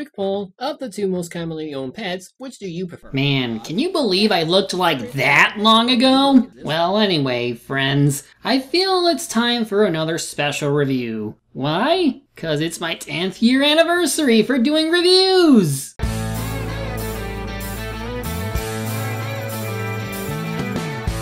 quick poll of the two most commonly owned pets, which do you prefer? Man, can you believe I looked like that long ago? Well, anyway, friends, I feel it's time for another special review. Why? 'Cause it's my 10th year anniversary for doing reviews!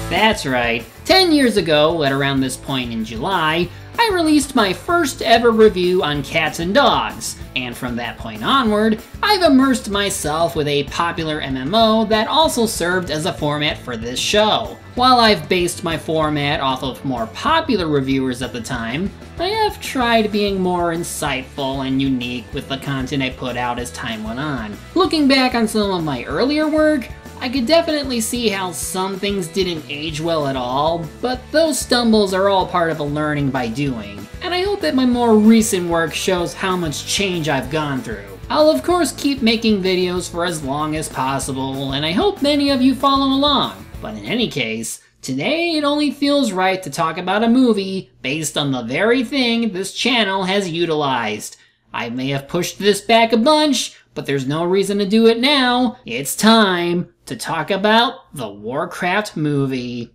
That's right, 10 years ago, at around this point in July, I released my first ever review on cats and dogs, and from that point onward, I've immersed myself with a popular MMO that also served as a format for this show. While I've based my format off of more popular reviewers at the time, I have tried being more insightful and unique with the content I put out as time went on. Looking back on some of my earlier work, I could definitely see how some things didn't age well at all, but those stumbles are all part of a learning by doing, and I hope that my more recent work shows how much change I've gone through. I'll of course keep making videos for as long as possible, and I hope many of you follow along, but in any case, today it only feels right to talk about a movie based on the very thing this channel has utilized. I may have pushed this back a bunch, but there's no reason to do it now. It's time to talk about the Warcraft movie.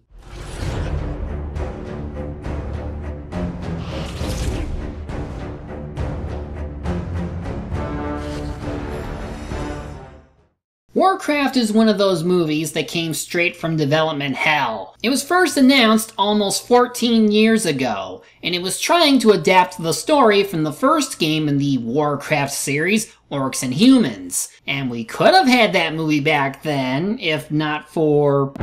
Warcraft is one of those movies that came straight from development hell. It was first announced almost 14 years ago, and it was trying to adapt the story from the first game in the Warcraft series, Orcs and Humans. And we could have had that movie back then, if not for...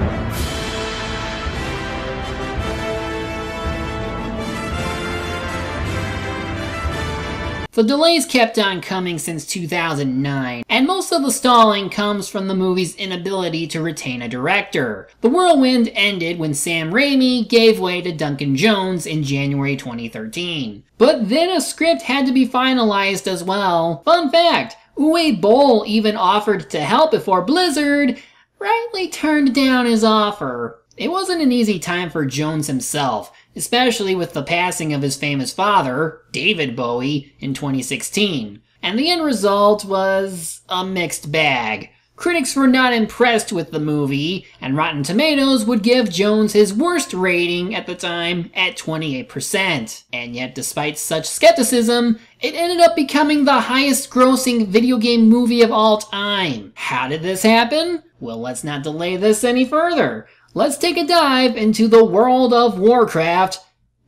The delays kept on coming since 2009, and most of the stalling comes from the movie's inability to retain a director. The whirlwind ended when Sam Raimi gave way to Duncan Jones in January 2013. But then a script had to be finalized as well. Fun fact, Uwe Boll even offered to help before Blizzard rightly turned down his offer. It wasn't an easy time for Jones himself, especially with the passing of his famous father, David Bowie, in 2016. And the end result was a mixed bag. Critics were not impressed with the movie, and Rotten Tomatoes would give Jones his worst rating at the time at 28%. And yet, despite such skepticism, it ended up becoming the highest grossing video game movie of all time. How did this happen? Well, let's not delay this any further. Let's take a dive into the world of Warcraft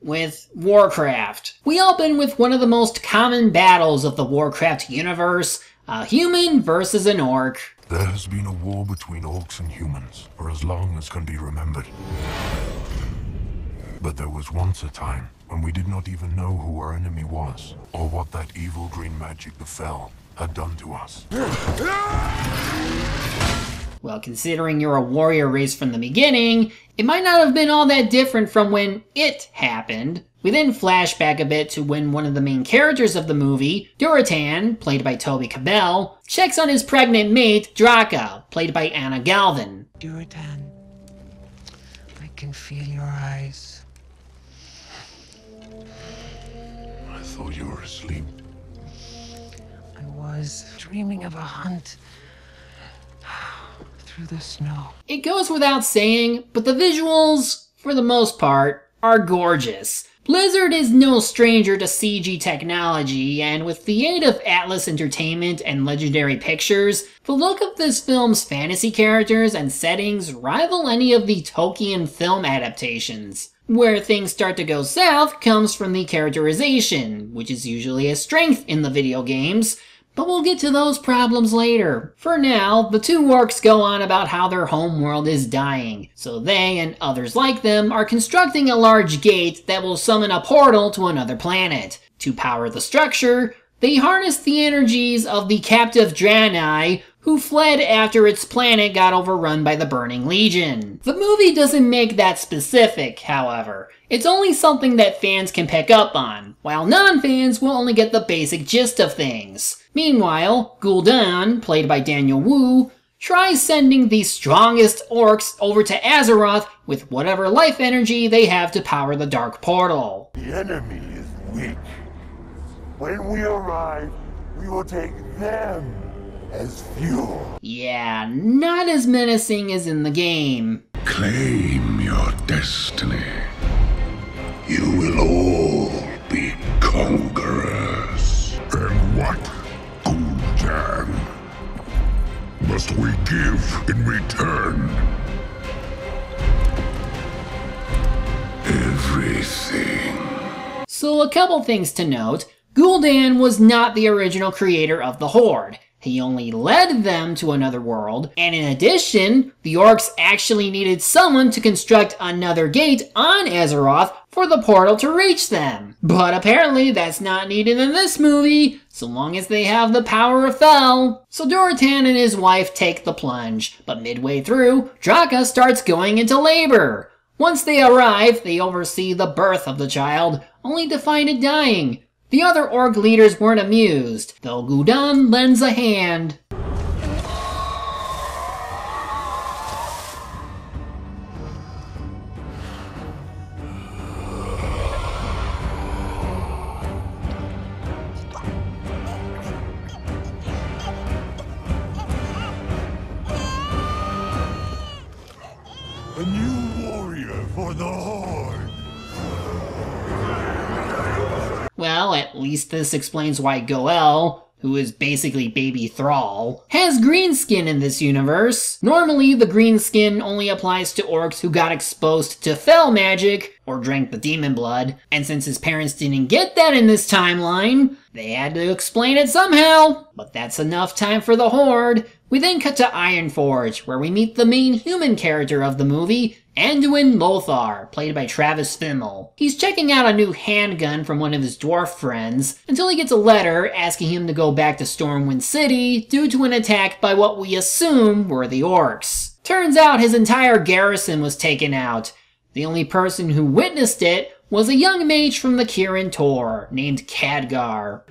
with Warcraft. We open with one of the most common battles of the Warcraft universe, a human versus an orc. There has been a war between orcs and humans for as long as can be remembered. But there was once a time when we did not even know who our enemy was, or what that evil green magic that fell had done to us. Well, considering you're a warrior race from the beginning, it might not have been all that different from when it happened. We then flash back a bit to when one of the main characters of the movie, Durotan, played by Toby Cabell, checks on his pregnant mate, Drakka, played by Anna Galvin. Durotan, I can feel your eyes. I thought you were asleep. I was dreaming of a hunt through the snow. It goes without saying, but the visuals, for the most part, are gorgeous. Blizzard is no stranger to CG technology, and with the aid of Atlas Entertainment and Legendary Pictures, the look of this film's fantasy characters and settings rival any of the Tolkien film adaptations. Where things start to go south comes from the characterization, which is usually a strength in the video games, but we'll get to those problems later. For now, the two orcs go on about how their homeworld is dying, so they and others like them are constructing a large gate that will summon a portal to another planet. To power the structure, they harness the energies of the captive Draenei, who fled after its planet got overrun by the Burning Legion. The movie doesn't make that specific, however. It's only something that fans can pick up on, while non-fans will only get the basic gist of things. Meanwhile, Gul'dan, played by Daniel Wu, tries sending the strongest orcs over to Azeroth with whatever life energy they have to power the Dark Portal. The enemy is weak. When we arrive, we will take them as fuel. Yeah, not as menacing as in the game. Claim your destiny. You will all be conquerors. And what, Gul'dan, must we give in return? Everything. So a couple things to note. Gul'dan was not the original creator of the Horde. He only led them to another world, and in addition, the orcs actually needed someone to construct another gate on Azeroth for the portal to reach them. But apparently that's not needed in this movie, so long as they have the power of Fel. So Durotan and his wife take the plunge, but midway through, Drakka starts going into labor. Once they arrive, they oversee the birth of the child, only to find it dying. The other orc leaders weren't amused, though Gul'dan lends a hand. A new warrior for the Horde. Well, at least this explains why Goel, who is basically baby Thrall, has green skin in this universe. Normally, the green skin only applies to orcs who got exposed to Fel magic, or drank the demon blood, and since his parents didn't get that in this timeline, they had to explain it somehow. But that's enough time for the Horde. We then cut to Ironforge, where we meet the main human character of the movie, Anduin Lothar, played by Travis Fimmel. He's checking out a new handgun from one of his dwarf friends, until he gets a letter asking him to go back to Stormwind City due to an attack by what we assume were the orcs. Turns out his entire garrison was taken out. The only person who witnessed it was a young mage from the Kirin Tor named Khadgar.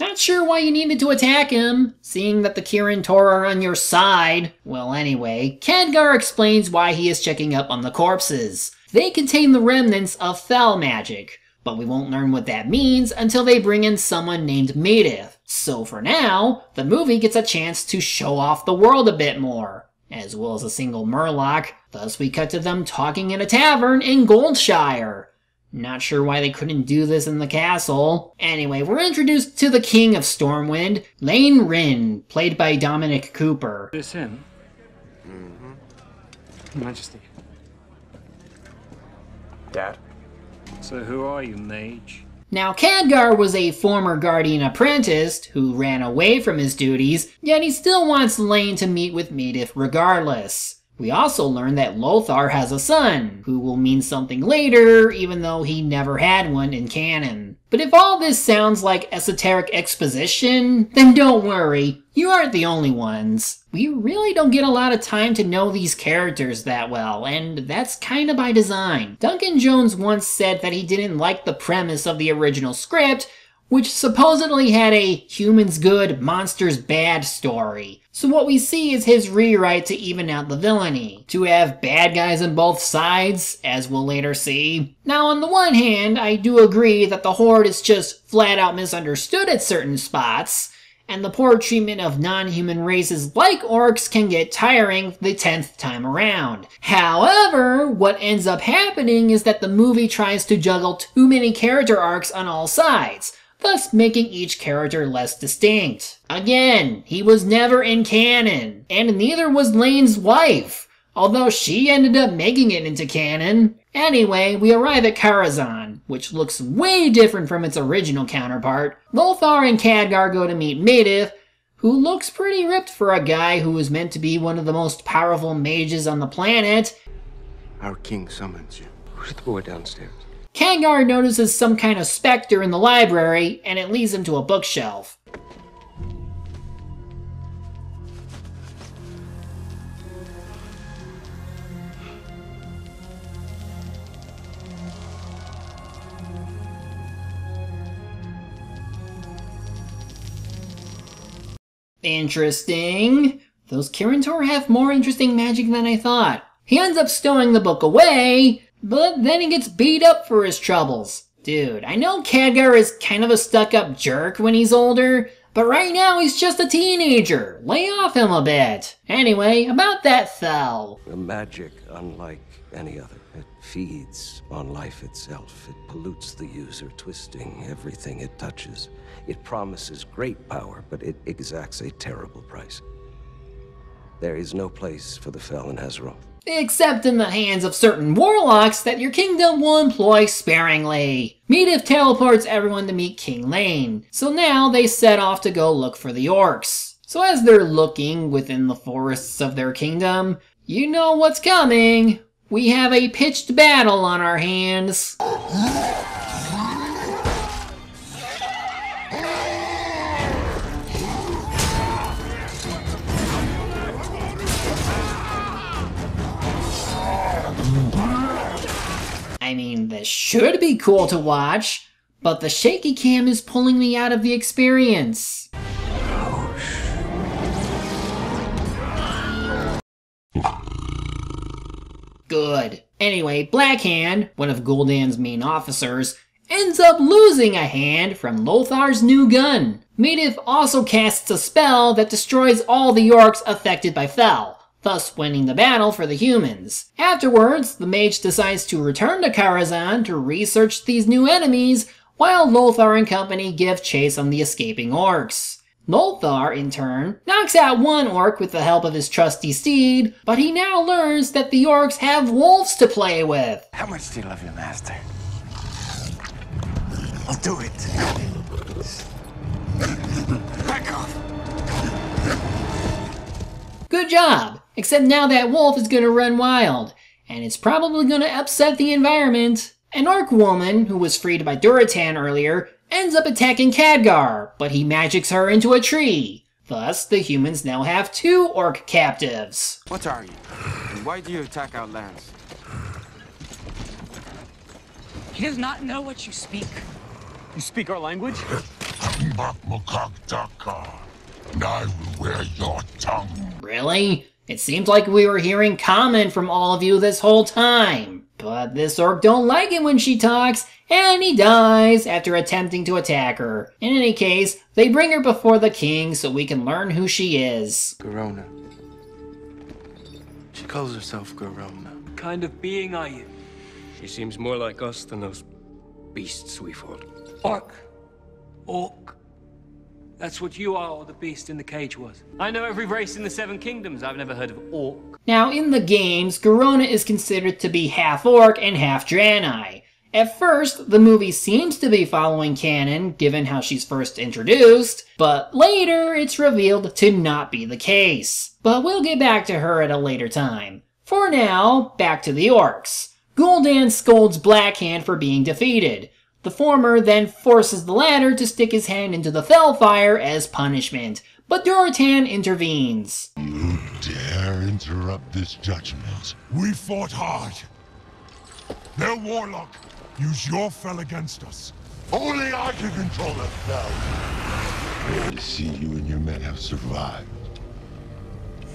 Not sure why you needed to attack him, seeing that the Kirin Tor are on your side. Well, anyway, Khadgar explains why he is checking up on the corpses. They contain the remnants of Fel magic, but we won't learn what that means until they bring in someone named Medivh. So for now, the movie gets a chance to show off the world a bit more, as well as a single Murloc. Thus we cut to them talking in a tavern in Goldshire. Not sure why they couldn't do this in the castle. Anyway, we're introduced to the King of Stormwind, Lane Rin, played by Dominic Cooper. This him? Mm-hmm. Majesty. Dad? So who are you, mage? Now, Khadgar was a former Guardian apprentice who ran away from his duties, yet he still wants Lane to meet with Medivh regardless. We also learn that Lothar has a son, who will mean something later, even though he never had one in canon. But if all this sounds like esoteric exposition, then don't worry, you aren't the only ones. We really don't get a lot of time to know these characters that well, and that's kinda by design. Duncan Jones once said that he didn't like the premise of the original script, which supposedly had a humans good, monsters bad story. So what we see is his rewrite to even out the villainy, to have bad guys on both sides, as we'll later see. Now on the one hand, I do agree that the Horde is just flat out misunderstood at certain spots, and the poor treatment of non-human races like orcs can get tiring the 10th time around. However, what ends up happening is that the movie tries to juggle too many character arcs on all sides, thus making each character less distinct. Again, he was never in canon, and neither was Lane's wife, although she ended up making it into canon. Anyway, we arrive at Karazhan, which looks way different from its original counterpart. Lothar and Khadgar go to meet Medivh, who looks pretty ripped for a guy who was meant to be one of the most powerful mages on the planet. Our king summons you. Who's the boy downstairs? Khadgar notices some kind of specter in the library, and it leads him to a bookshelf. Interesting. Those Kirin Tor have more interesting magic than I thought. He ends up stowing the book away, but then he gets beat up for his troubles. Dude, I know Khadgar is kind of a stuck-up jerk when he's older, but right now he's just a teenager. Lay off him a bit. Anyway, about that Thel. A magic unlike any other. It feeds on life itself. It pollutes the user, twisting everything it touches. It promises great power, but it exacts a terrible price. There is no place for the Fel in Azeroth. Except in the hands of certain warlocks that your kingdom will employ sparingly. Medivh teleports everyone to meet King Lane, so now they set off to go look for the orcs. So as they're looking within the forests of their kingdom, you know what's coming. We have a pitched battle on our hands. I mean, this should be cool to watch, but the shaky cam is pulling me out of the experience. Good. Anyway, Blackhand, one of Gul'dan's main officers, ends up losing a hand from Lothar's new gun. Medivh also casts a spell that destroys all the orcs affected by Fel, thus winning the battle for the humans. Afterwards, the mage decides to return to Karazhan to research these new enemies, while Lothar and company give chase on the escaping orcs. Lothar, in turn, knocks out one orc with the help of his trusty steed, but he now learns that the orcs have wolves to play with. How much do you love your master? I'll do it. Back off. Good job, except now that wolf is gonna run wild, and it's probably gonna upset the environment. An orc woman, who was freed by Durotan earlier, ends up attacking Khadgar, but he magics her into a tree. Thus, the humans now have 2 orc captives. What are you? And why do you attack our lands? He does not know what you speak. You speak our language? And I will wear your tongue. Really? It seems like we were hearing common from all of you this whole time. But this orc don't like it when she talks, and he dies after attempting to attack her. In any case, they bring her before the king so we can learn who she is. Garona. She calls herself Garona. What kind of being are you? She seems more like us than those beasts we fought. Orc. Orc. That's what you are, or the beast in the cage was. I know every race in the 7 kingdoms. I've never heard of orc. Now, in the games, Garona is considered to be half orc and half Draenei. At first, the movie seems to be following canon, given how she's first introduced, but later it's revealed to not be the case. But we'll get back to her at a later time. For now, back to the orcs. Gul'dan scolds Blackhand for being defeated. The former then forces the latter to stick his hand into the Felfire as punishment, but Durotan intervenes. You dare interrupt this judgment? We fought hard. Their warlock used your Fel against us. Only I can control the Fel. I see you and your men have survived.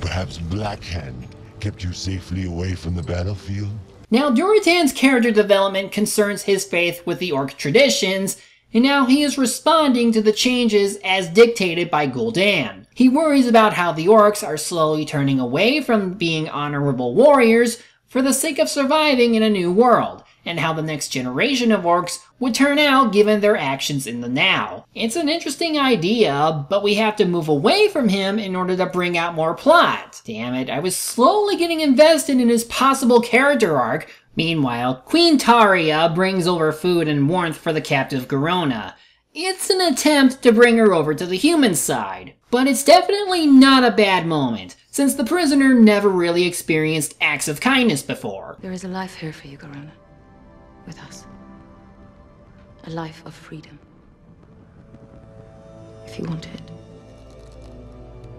Perhaps Blackhand kept you safely away from the battlefield? Now, Durotan's character development concerns his faith with the orc traditions, and now he is responding to the changes as dictated by Gul'dan. He worries about how the orcs are slowly turning away from being honorable warriors for the sake of surviving in a new world, and how the next generation of orcs would turn out given their actions in the now. It's an interesting idea, but we have to move away from him in order to bring out more plot. Damn it, I was slowly getting invested in his possible character arc. Meanwhile, Queen Taria brings over food and warmth for the captive Garona. It's an attempt to bring her over to the human side, but it's definitely not a bad moment, since the prisoner never really experienced acts of kindness before. There is a life here for you, Garona. With us. A life of freedom. If you want it.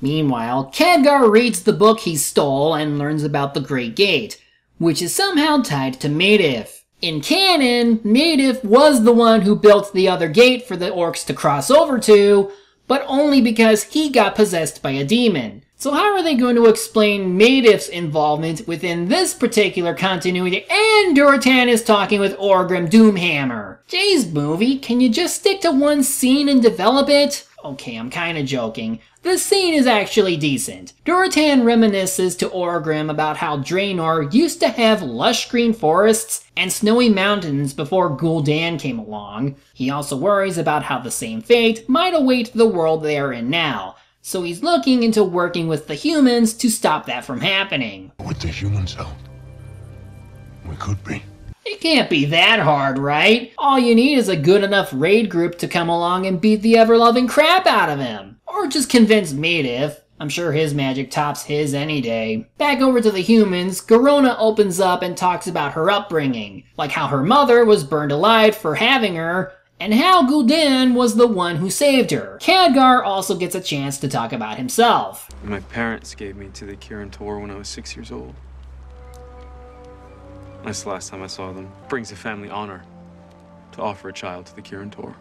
Meanwhile, Khadgar reads the book he stole and learns about the Great Gate, which is somehow tied to Medivh. In canon, Medivh was the one who built the other gate for the orcs to cross over to, but only because he got possessed by a demon. So how are they going to explain Maidif's involvement within this particular continuity? And Durotan is talking with Orgrim Doomhammer. Jeez, movie, can you just stick to one scene and develop it? Okay, I'm kinda joking. This scene is actually decent. Durotan reminisces to Orgrim about how Draenor used to have lush green forests and snowy mountains before Gul'dan came along. He also worries about how the same fate might await the world they are in now, so he's looking into working with the humans to stop that from happening. With the humans' help, we could be. It can't be that hard, right? All you need is a good enough raid group to come along and beat the ever-loving crap out of him. Or just convince Maidif. I'm sure his magic tops his any day. Back over to the humans, Garona opens up and talks about her upbringing, like how her mother was burned alive for having her, and how Gul'dan was the one who saved her. Khadgar also gets a chance to talk about himself. My parents gave me to the Kirin Tor when I was 6 years old. That's the last time I saw them. It brings a family honor to offer a child to the Kirin Tor.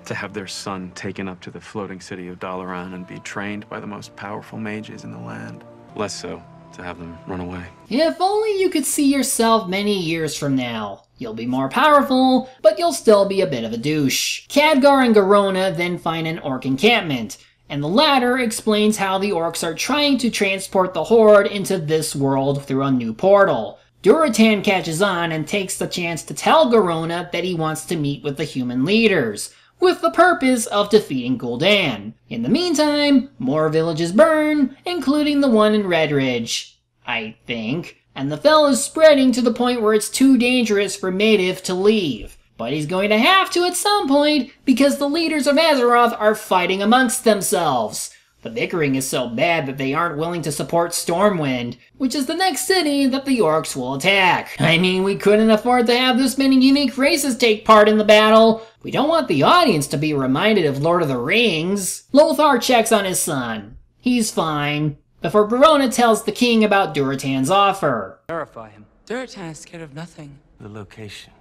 To have their son taken up to the floating city of Dalaran and be trained by the most powerful mages in the land. Less so to have them run away. If only you could see yourself many years from now. You'll be more powerful, but you'll still be a bit of a douche. Khadgar and Garona then find an orc encampment, and the latter explains how the orcs are trying to transport the Horde into this world through a new portal. Durotan catches on and takes the chance to tell Garona that he wants to meet with the human leaders, with the purpose of defeating Gul'dan. In the meantime, more villages burn, including the one in Redridge, I think, and the fell is spreading to the point where it's too dangerous for Maidif to leave. But he's going to have to at some point, because the leaders of Azeroth are fighting amongst themselves. The bickering is so bad that they aren't willing to support Stormwind, which is the next city that the orcs will attack. I mean, we couldn't afford to have this many unique races take part in the battle. We don't want the audience to be reminded of Lord of the Rings. Lothar checks on his son. He's fine, before Garona tells the king about Durotan's offer. Verify him. Durotan is scared of nothing. The location.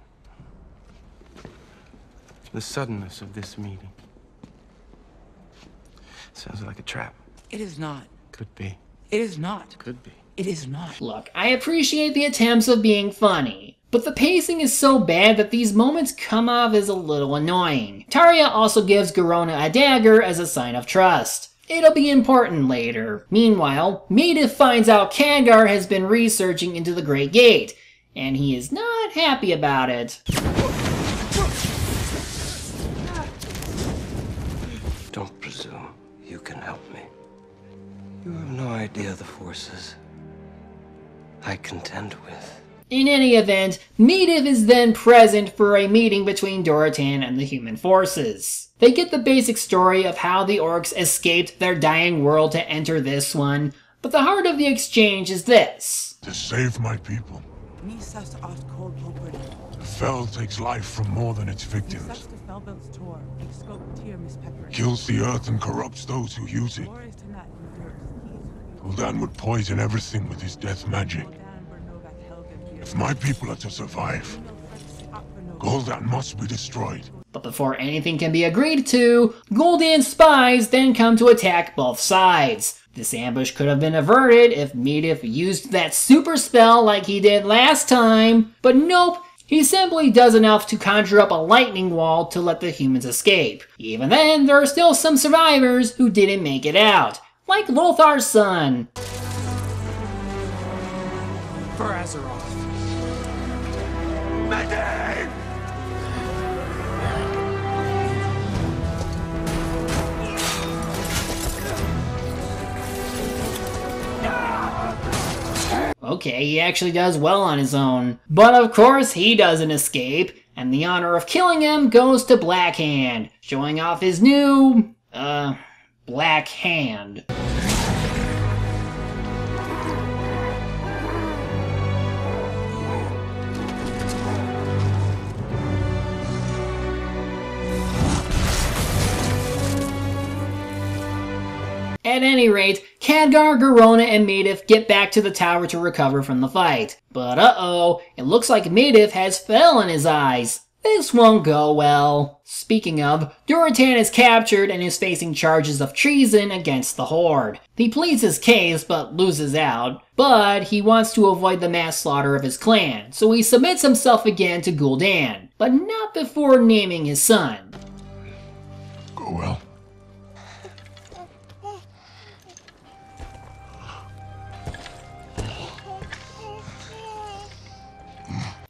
The suddenness of this meeting. Sounds like a trap. It is not. Could be. It is not. Could be. It is not. Look, I appreciate the attempts of being funny, but the pacing is so bad that these moments come off as a little annoying. Tarja also gives Garona a dagger as a sign of trust. It'll be important later. Meanwhile, Maidif finds out Khadgar has been researching into the Great Gate, and he is not happy about it. Don't presume you can help me. You have no idea the forces I contend with. In any event, Maidif is then present for a meeting between Durotan and the human forces. They get the basic story of how the orcs escaped their dying world to enter this one, but the heart of the exchange is this. To save my people. The Fel takes life from more than its victims. Kills the earth and corrupts those who use it. Gul'dan would poison everything with his death magic. If my people are to survive, Gul'dan must be destroyed. But before anything can be agreed to, Gul'dan's spies then come to attack both sides. This ambush could have been averted if Maidif used that super spell like he did last time, but nope, he simply does enough to conjure up a lightning wall to let the humans escape. Even then, there are still some survivors who didn't make it out, like Lothar's son. For Azeroth. Okay, he actually does well on his own. But of course he doesn't escape, and the honor of killing him goes to Blackhand, showing off his new, black hand. At any rate, Khadgar, Garona, and Maidif get back to the tower to recover from the fight. But uh-oh, it looks like Maidif has Fel in his eyes. This won't go well. Speaking of, Durotan is captured and is facing charges of treason against the Horde. He pleads his case but loses out, but he wants to avoid the mass slaughter of his clan, so he submits himself again to Gul'dan, but not before naming his son. Go well.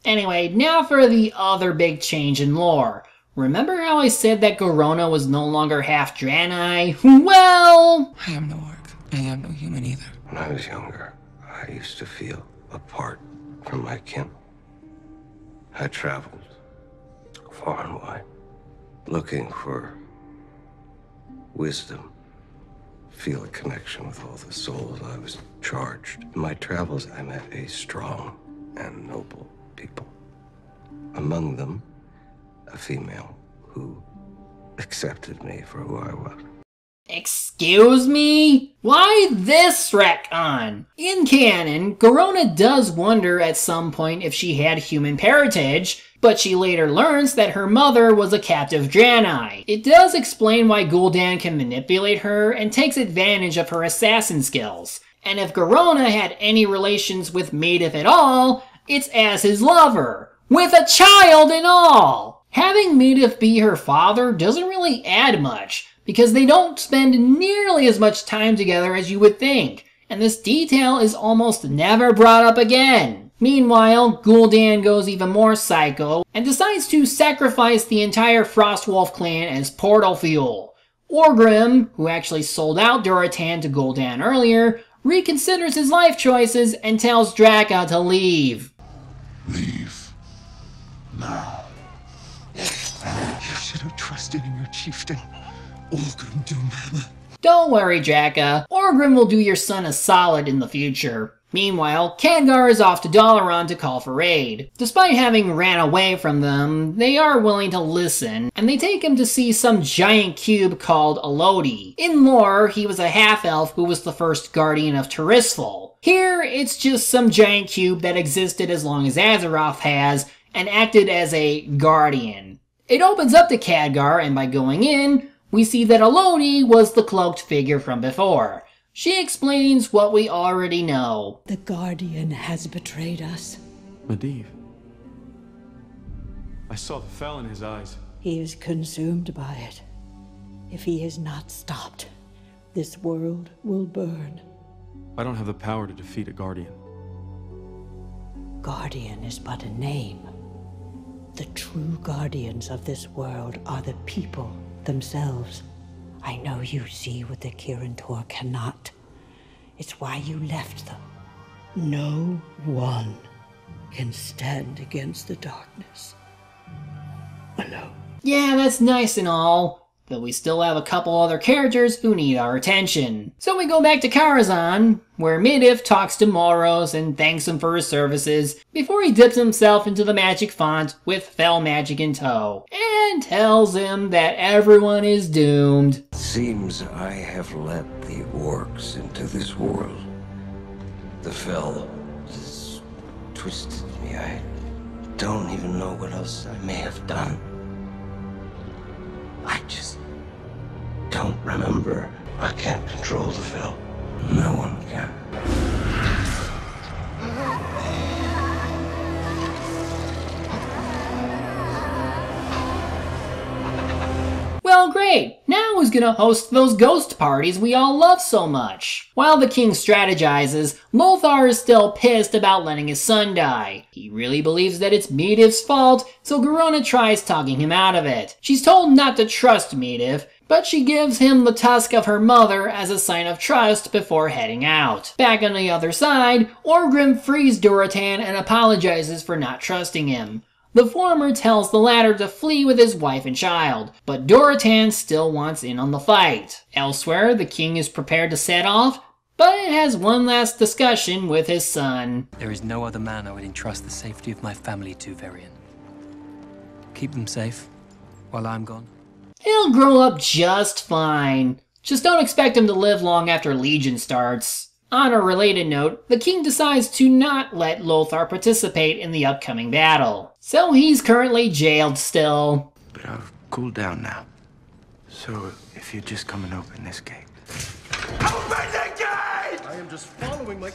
Anyway, now for the other big change in lore. Remember how I said that Garona was no longer half Draenei? Well... I am no orc. I am no human either. When I was younger, I used to feel apart from my kin. I traveled far and wide, looking for wisdom, feel a connection with all the souls I was charged. In my travels, I met a strong and noble people. Among them, a female who accepted me for who I was. Excuse me? Why this retcon? In canon, Garona does wonder at some point if she had human parentage, but she later learns that her mother was a captive Draenei. It does explain why Gul'dan can manipulate her and takes advantage of her assassin skills. And if Garona had any relations with Madoff at all, it's as his lover, with a child and all! Having Madoff be her father doesn't really add much, because they don't spend nearly as much time together as you would think, and this detail is almost never brought up again. Meanwhile, Gul'dan goes even more psycho, and decides to sacrifice the entire Frostwolf clan as portal fuel. Orgrim, who actually sold out Durotan to Gul'dan earlier, reconsiders his life choices and tells Drakka to leave. Leave. Now. You should have trusted in your chieftain. Orgrim Doomhammer. Don't worry, Drakka. Orgrim will do your son a solid in the future. Meanwhile, Khadgar is off to Dalaran to call for aid. Despite having ran away from them, they are willing to listen, and they take him to see some giant cube called Elodie. In lore, he was a half-elf who was the first guardian of Tirisfal. Here, it's just some giant cube that existed as long as Azeroth has, and acted as a guardian. It opens up to Khadgar, and by going in, we see that Elodie was the cloaked figure from before. She explains what we already know. The Guardian has betrayed us. Medivh. I saw the fel in his eyes. He is consumed by it. If he is not stopped, this world will burn. I don't have the power to defeat a Guardian. Guardian is but a name. The true guardians of this world are the people themselves. I know you see what the Kirin Tor cannot. It's why you left them. No one can stand against the darkness alone. Yeah, that's nice and all, but we still have a couple other characters who need our attention. So we go back to Karazhan, where Madoff talks to Moros and thanks him for his services before he dips himself into the magic font with fel magic in tow, and tells him that everyone is doomed. Seems I have let the orcs into this world. The fel just twisted me. I don't even know what else I may have done. I just don't remember. I can't control the fel. No one can. Well, great! Now who's gonna host those ghost parties we all love so much? While the king strategizes, Lothar is still pissed about letting his son die. He really believes that it's Madoff's fault, so Garona tries talking him out of it. She's told not to trust Madoff, but she gives him the tusk of her mother as a sign of trust before heading out. Back on the other side, Orgrim frees Durotan and apologizes for not trusting him. The former tells the latter to flee with his wife and child, but Durotan still wants in on the fight. Elsewhere, the king is prepared to set off, but has one last discussion with his son. There is no other man I would entrust the safety of my family to, Varian. Keep them safe while I'm gone. He'll grow up just fine. Just don't expect him to live long after Legion starts. On a related note, the king decides to not let Lothar participate in the upcoming battle. So he's currently jailed still. But I've cooled down now. So if you'd just come and open this gate. Open the gate! I am just following my...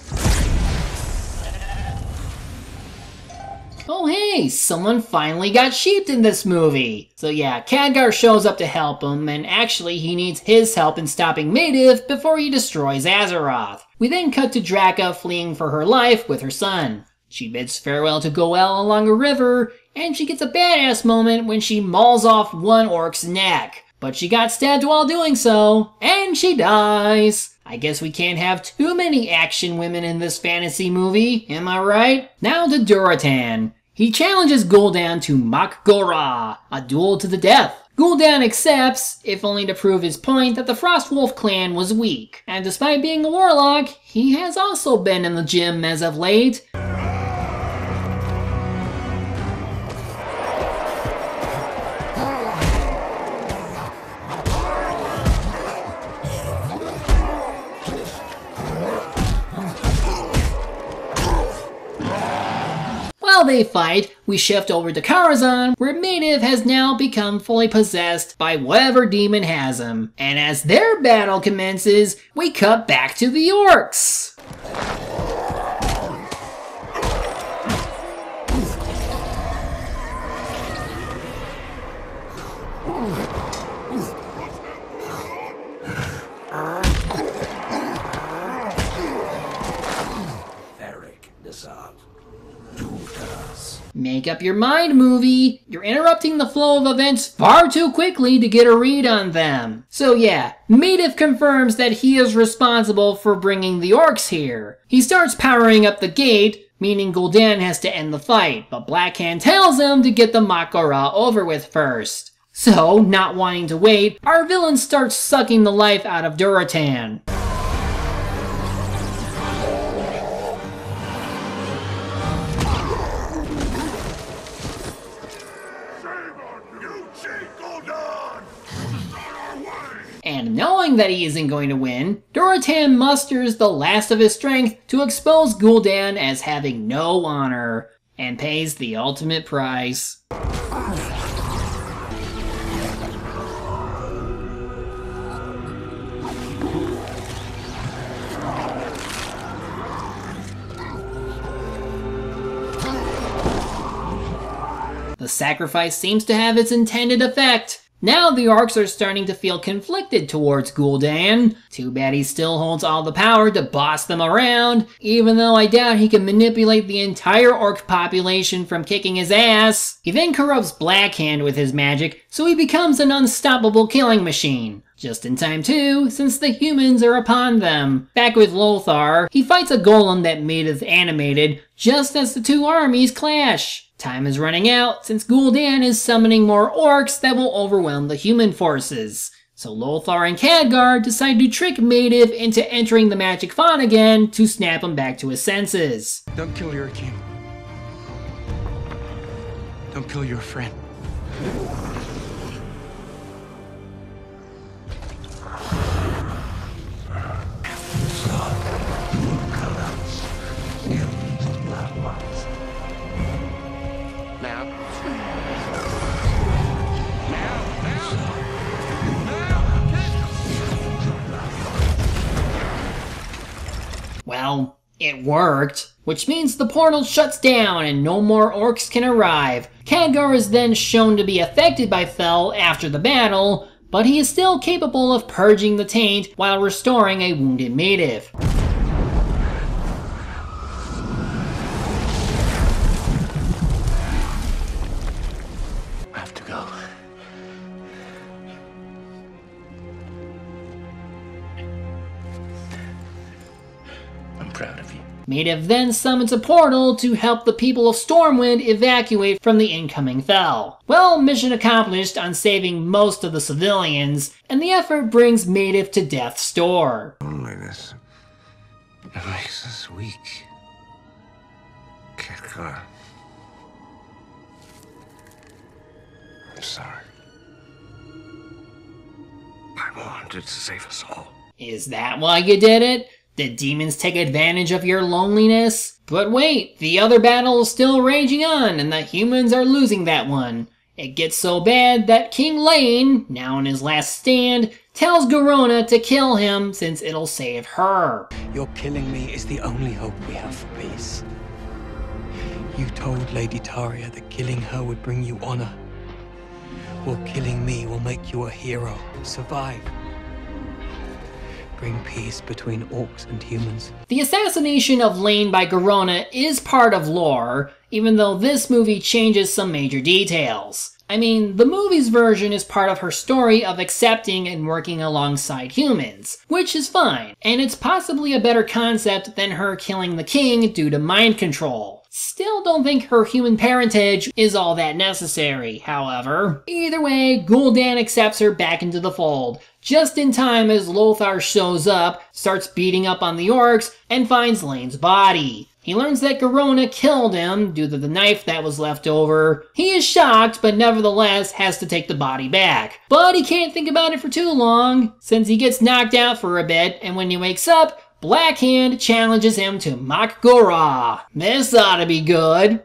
Oh hey, someone finally got sheeped in this movie! So yeah, Khadgar shows up to help him, and actually he needs his help in stopping Maediv before he destroys Azeroth. We then cut to Drakka fleeing for her life with her son. She bids farewell to Goel along a river, and she gets a badass moment when she mauls off one orc's neck. But she got stabbed while doing so, and she dies. I guess we can't have too many action women in this fantasy movie, am I right? Now to Durotan. He challenges Gul'dan to Mak Gora, a duel to the death. Gul'dan accepts, if only to prove his point that the Frostwolf clan was weak. And despite being a warlock, he has also been in the gym as of late. While they fight, we shift over to Karazhan, where Maediv has now become fully possessed by whatever demon has him. And as their battle commences, we cut back to the orcs. Make up your mind, movie. You're interrupting the flow of events far too quickly to get a read on them. So yeah, Maediv confirms that he is responsible for bringing the orcs here. He starts powering up the gate, meaning Gul'dan has to end the fight, but Blackhand tells him to get the Mak Gora over with first. So, not wanting to wait, our villain starts sucking the life out of Durotan. And knowing that he isn't going to win, Durotan musters the last of his strength to expose Gul'dan as having no honor, and pays the ultimate price. The sacrifice seems to have its intended effect. Now the orcs are starting to feel conflicted towards Gul'dan. Too bad he still holds all the power to boss them around, even though I doubt he can manipulate the entire orc population from kicking his ass. He then corrupts Blackhand with his magic, so he becomes an unstoppable killing machine. Just in time too, since the humans are upon them. Back with Lothar, he fights a golem that Maediv animated just as the two armies clash. Time is running out since Gul'dan is summoning more orcs that will overwhelm the human forces. So Lothar and Khadgar decide to trick Maediv into entering the magic font again to snap him back to his senses. Don't kill your king. Don't kill your friend. Well, it worked, which means the portal shuts down and no more orcs can arrive. Khadgar is then shown to be affected by Fel after the battle, but he is still capable of purging the taint while restoring a wounded Maediv. I have to go. I'm proud of you. Maediv then summons a portal to help the people of Stormwind evacuate from the incoming Fel. Well, mission accomplished on saving most of the civilians, and the effort brings Maediv to death's door. Loneliness. It makes us weak. Khadgar. I'm sorry. I wanted to save us all. Is that why you did it? Did demons take advantage of your loneliness? But wait, the other battle is still raging on and the humans are losing that one. It gets so bad that King Lane, now in his last stand, tells Garona to kill him since it'll save her. Your killing me is the only hope we have for peace. You told Lady Taria that killing her would bring you honor. Well, killing me will make you a hero. Survive. Bring peace between orcs and humans. The assassination of Lane by Garona is part of lore, even though this movie changes some major details. I mean, the movie's version is part of her story of accepting and working alongside humans, which is fine, and it's possibly a better concept than her killing the king due to mind control. Still don't think her human parentage is all that necessary, however. Either way, Gul'dan accepts her back into the fold, just in time as Lothar shows up, starts beating up on the orcs, and finds Lane's body. He learns that Garona killed him due to the knife that was left over. He is shocked, but nevertheless has to take the body back. But he can't think about it for too long, since he gets knocked out for a bit, and when he wakes up, Blackhand challenges him to Mak'gora. This ought to be good.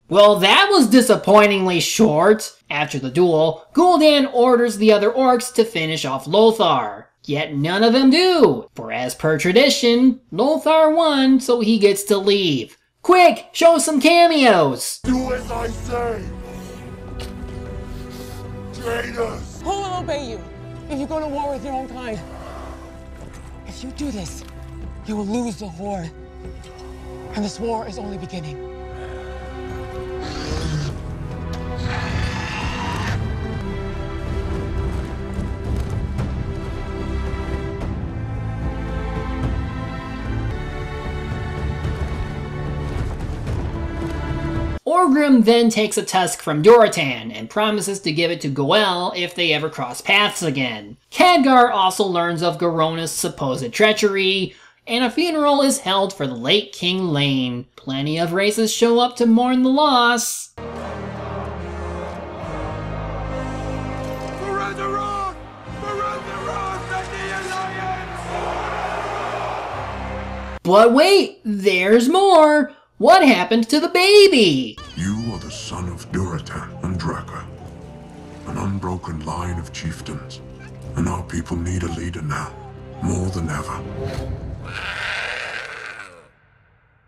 Well, that was disappointingly short. After the duel, Gul'dan orders the other orcs to finish off Lothar. Yet none of them do, for as per tradition, Lothar won, so he gets to leave. Quick, show some cameos! Do as I say! Traitors! Who will obey you if you go to war with your own kind? If you do this, you will lose the Horde. And this war is only beginning. Orgrim then takes a tusk from Durotan and promises to give it to Goel if they ever cross paths again. Khadgar also learns of Garona's supposed treachery, and a funeral is held for the late King Lane. Plenty of races show up to mourn the loss. But wait, there's more! What happened to the baby? You are the son of Durotan and Drakka, an unbroken line of chieftains, and our people need a leader now, more than ever.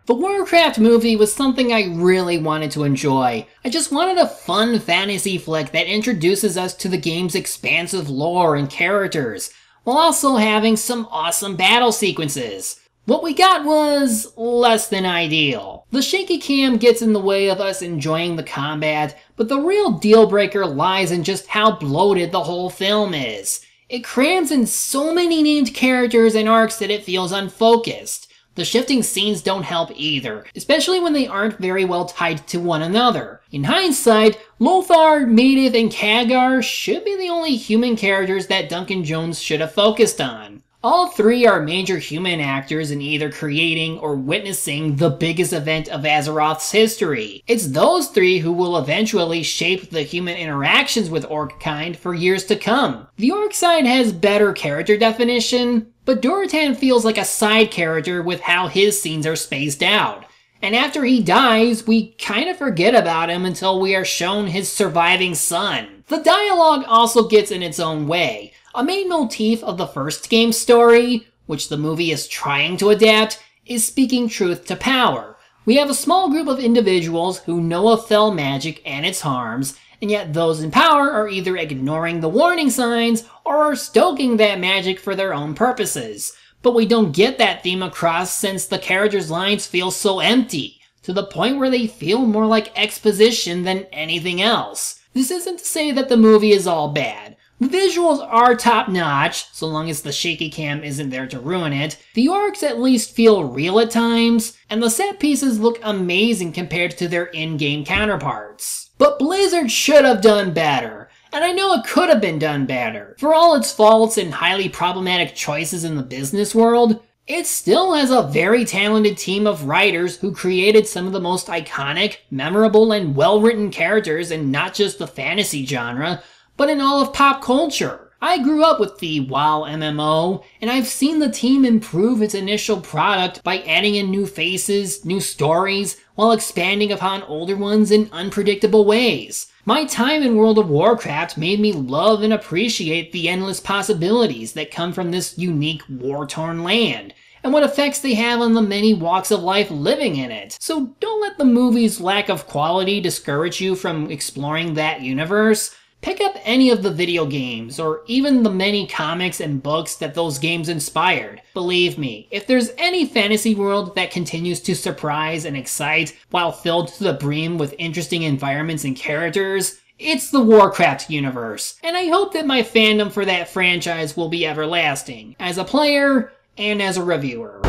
The Warcraft movie was something I really wanted to enjoy. I just wanted a fun fantasy flick that introduces us to the game's expansive lore and characters, while also having some awesome battle sequences. What we got was less than ideal. The shaky cam gets in the way of us enjoying the combat, but the real deal breaker lies in just how bloated the whole film is. It crams in so many named characters and arcs that it feels unfocused. The shifting scenes don't help either, especially when they aren't very well tied to one another. In hindsight, Lothar, Mative, and Khadgar should be the only human characters that Duncan Jones should have focused on. All three are major human actors in either creating or witnessing the biggest event of Azeroth's history. It's those three who will eventually shape the human interactions with Orckind for years to come. The Orc side has better character definition, but Durotan feels like a side character with how his scenes are spaced out. And after he dies, we kind of forget about him until we are shown his surviving son. The dialogue also gets in its own way. A main motif of the first game's story, which the movie is trying to adapt, is speaking truth to power. We have a small group of individuals who know of fell magic and its harms, and yet those in power are either ignoring the warning signs or are stoking that magic for their own purposes. But we don't get that theme across since the characters' lines feel so empty, to the point where they feel more like exposition than anything else. This isn't to say that the movie is all bad. The visuals are top notch, so long as the shaky cam isn't there to ruin it. The orcs at least feel real at times, and the set pieces look amazing compared to their in-game counterparts. But Blizzard should have done better. And I know it could have been done better. For all its faults and highly problematic choices in the business world, it still has a very talented team of writers who created some of the most iconic, memorable, and well-written characters in not just the fantasy genre, but in all of pop culture. I grew up with the WoW MMO, and I've seen the team improve its initial product by adding in new faces, new stories, while expanding upon older ones in unpredictable ways. My time in World of Warcraft made me love and appreciate the endless possibilities that come from this unique war-torn land, and what effects they have on the many walks of life living in it. So don't let the movie's lack of quality discourage you from exploring that universe. Pick up any of the video games, or even the many comics and books that those games inspired. Believe me, if there's any fantasy world that continues to surprise and excite while filled to the brim with interesting environments and characters, it's the Warcraft universe. And I hope that my fandom for that franchise will be everlasting, as a player and as a reviewer.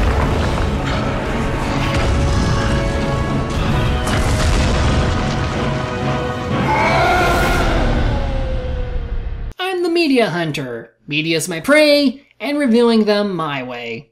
I'm the Media Hunter. Media's my prey, and reviewing them my way.